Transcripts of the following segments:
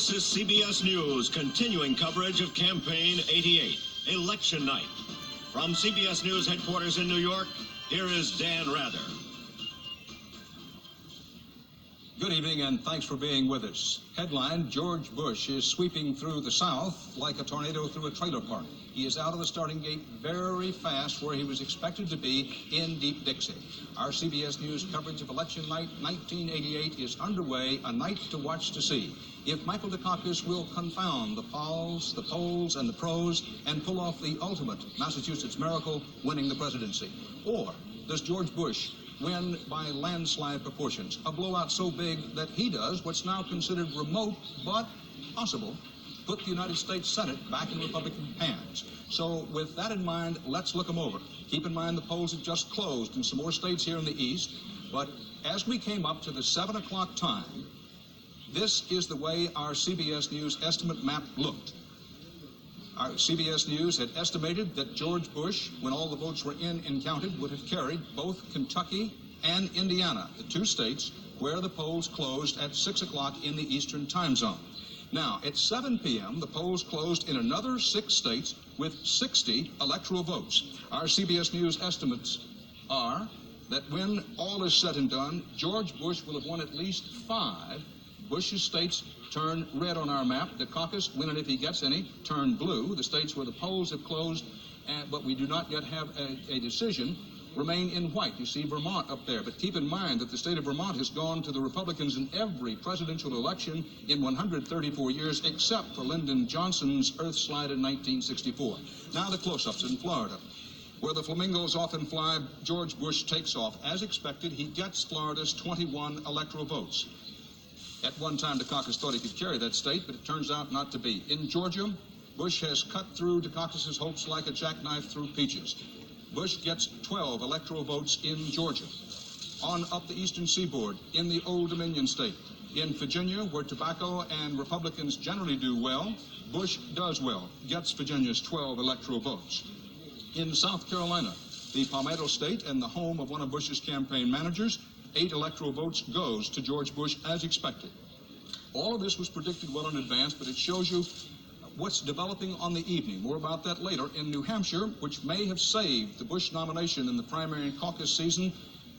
This is CBS News, continuing coverage of Campaign 88, Election Night. From CBS News headquarters in New York, here is Dan Rather. Good evening, and thanks for being with us. Headline, George Bush is sweeping through the South like a tornado through a trailer park. He is out of the starting gate very fast where he was expected to be in Deep Dixie. Our CBS News coverage of Election Night 1988 is underway, a night to watch to see if Michael Dukakis will confound the polls, and the pros, and pull off the ultimate Massachusetts miracle, winning the presidency. Or does George Bush win by landslide proportions, a blowout so big that he does what's now considered remote but possible, put the United States Senate back in Republican hands. So with that in mind, let's look them over. Keep in mind the polls have just closed in some more states here in the East, but as we came up to the 7 o'clock time, this is the way our CBS News estimate map looked. Our CBS News had estimated that George Bush, when all the votes were in and counted, would have carried both Kentucky and Indiana, the two states where the polls closed at 6 o'clock in the Eastern time zone. Now, at 7 p.m., the polls closed in another 6 states with 60 electoral votes. Our CBS News estimates are that when all is said and done, George Bush will have won at least 5. Bush's states turn red on our map. Dukakis, win it if he gets any, turn blue. The states where the polls have closed, but we do not yet have a decision, remain in white. You see Vermont up there. But keep in mind that the state of Vermont has gone to the Republicans in every presidential election in 134 years, except for Lyndon Johnson's earth slide in 1964. Now the close-ups in Florida, where the flamingos often fly. George Bush takes off. As expected, he gets Florida's 21 electoral votes. At one time, Dukakis thought he could carry that state, but it turns out not to be. In Georgia, Bush has cut through Dukakis' hopes like a jackknife through peaches. Bush gets 12 electoral votes in Georgia. On up the eastern seaboard, in the Old Dominion state. In Virginia, where tobacco and Republicans generally do well, Bush does well, gets Virginia's 12 electoral votes. In South Carolina, the Palmetto state and the home of one of Bush's campaign managers, 8 electoral votes goes to George Bush as expected. All of this was predicted well in advance, but it shows you what's developing on the evening. More about that later. In New Hampshire, which may have saved the Bush nomination in the primary and caucus season,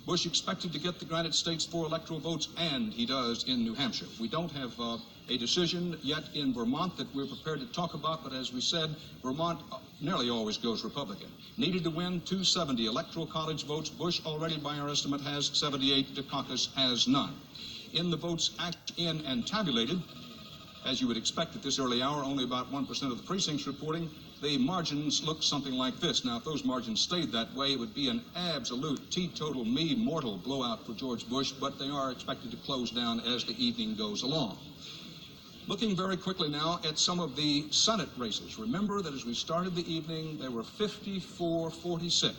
Bush expected to get the United States 4 electoral votes, and he does in New Hampshire. We don't have a decision yet in Vermont that we're prepared to talk about, but as we said, Vermont nearly always goes Republican. Needed to win 270 electoral college votes. Bush already, by our estimate, has 78. Dukakis has none. In the votes acted in and tabulated, as you would expect at this early hour, only about 1% of the precincts reporting, the margins look something like this. Now, if those margins stayed that way, it would be an absolute teetotal, mortal blowout for George Bush, but they are expected to close down as the evening goes along. Looking very quickly now at some of the Senate races. Remember that as we started the evening, there were 54-46.